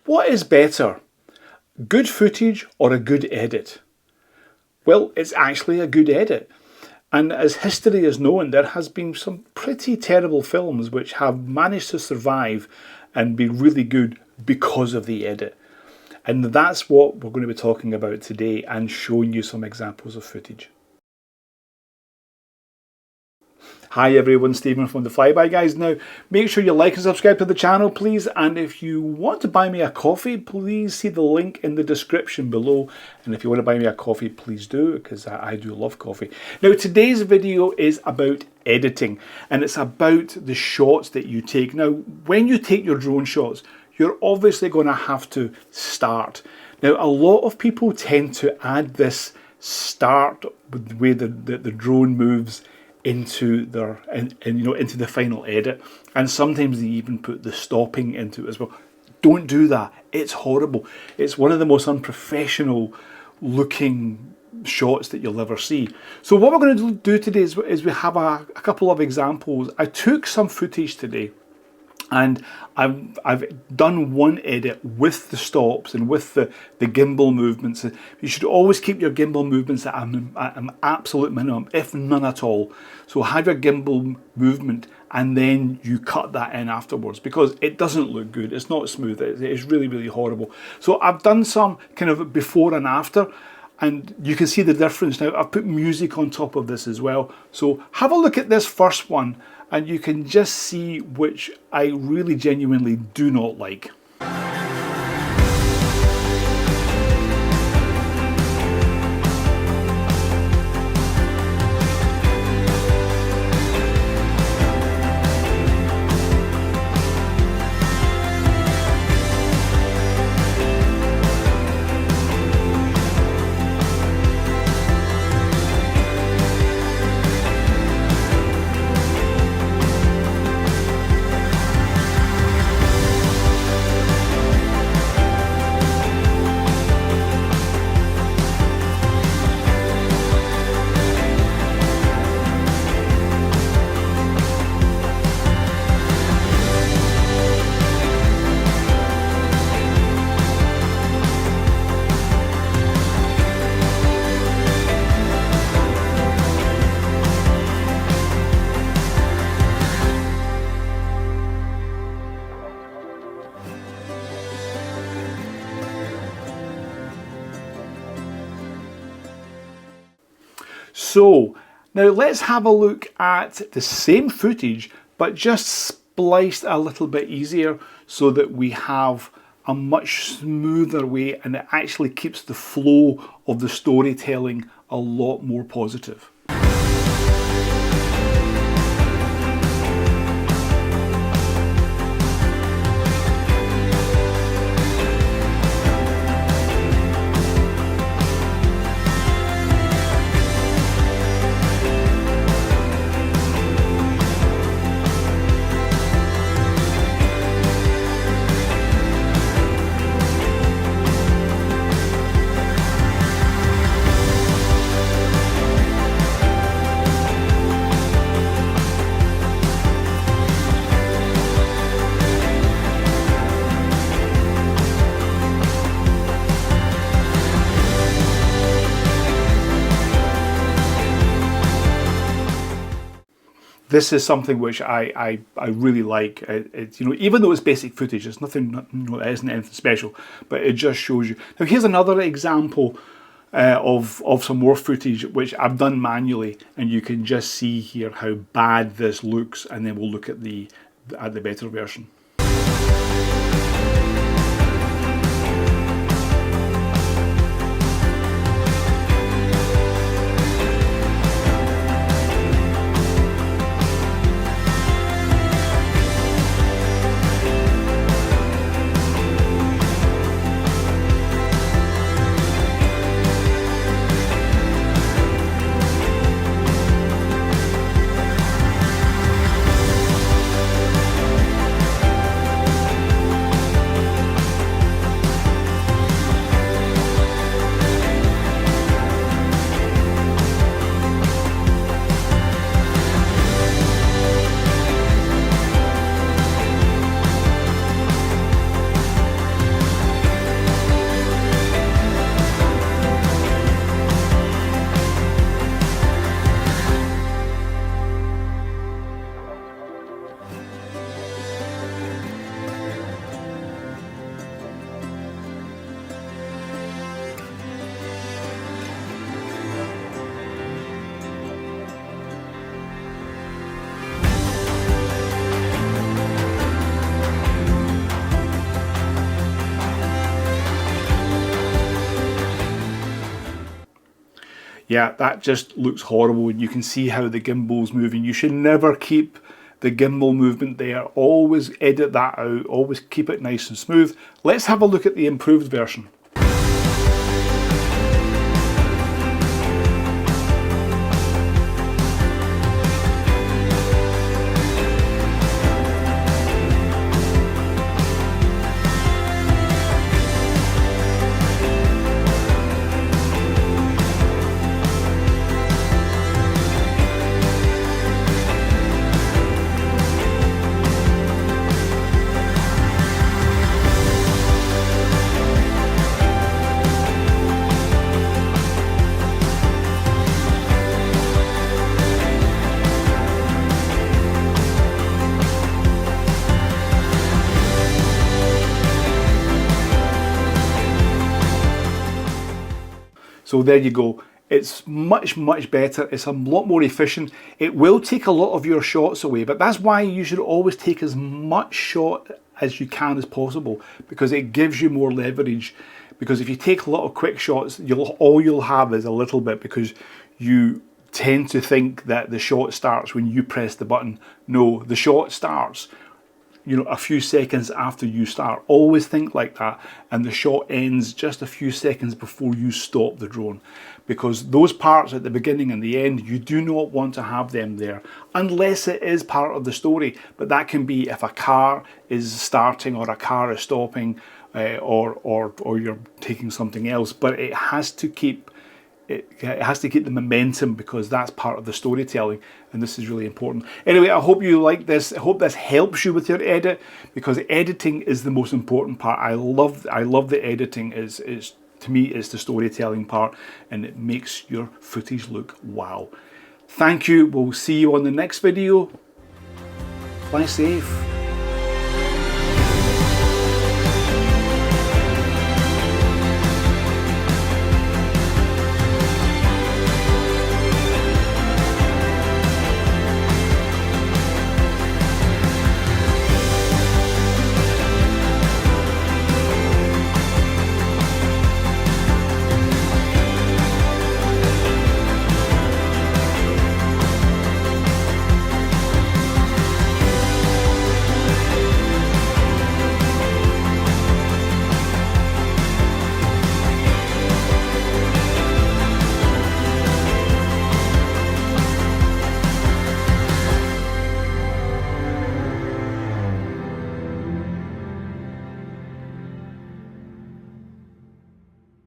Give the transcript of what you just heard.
What is better, good footage or a good edit? Well, it's actually a good edit. And as history is known, there has been some pretty terrible films which have managed to survive and be really good because of the edit. And that's what we're going to be talking about today and showing you some examples of footage. Hi everyone, Stephen from the Flyby guys. Now, make sure you like and subscribe to the channel, please. And if you want to buy me a coffee, please see the link in the description below. And if you want to buy me a coffee, please do, because I do love coffee. Now, today's video is about editing, and it's about the shots that you take. Now, when you take your drone shots, you're obviously going to have to start. Now, a lot of people tend to add this start with the way the drone moves into their into the final edit, and sometimes they even put the stopping into it as well. Don't do that. It's horrible. It's one of the most unprofessional looking shots that you'll ever see. So what we're going to do today is we have a couple of examples. I took some footage today, and I've done one edit with the stops and with the gimbal movements. You should always keep your gimbal movements at an absolute minimum, if none at all. So have your gimbal movement and then you cut that in afterwards, because it doesn't look good. It's not smooth. It's really, really horrible. So I've done some kind of before and after, and you can see the difference. Now, I've put music on top of this as well. So have a look at this first one, and you can just see which I really genuinely do not like. So now let's have a look at the same footage, but just spliced a little bit easier so that we have a much smoother way, and it actually keeps the flow of the storytelling a lot more positive. This is something which I really like. Even though it's basic footage, it's nothing, it isn't anything special, but it just shows you. Now here's another example of some more footage which I've done manually, and you can just see here how bad this looks, and then we'll look at the better version. Yeah, that just looks horrible, and you can see how the gimbal's moving. You should never keep the gimbal movement there. Always edit that out. Always keep it nice and smooth. Let's have a look at the improved version. So there you go. It's much better. It's a lot more efficient. It will take a lot of your shots away, but that's why you should always take as much shot as you can as possible, because it gives you more leverage. Because if you take a lot of quick shots, all you'll have is a little bit, because you tend to think that the shot starts when you press the button. No, the shot starts, you know, a few seconds after you start. Always think like that, and the shot ends just a few seconds before you stop the drone, because those parts at the beginning and the end, you do not want to have them there unless it is part of the story. But that can be if a car is starting or a car is stopping, or you're taking something else. But it has to keep the momentum, because that's part of the storytelling, and this is really important. Anyway, I hope you like this. I hope this helps you with your edit, because editing is the most important part. I love the editing. Is to me, it's the storytelling part, and it makes your footage look wow. Thank you. We'll see you on the next video. Fly safe.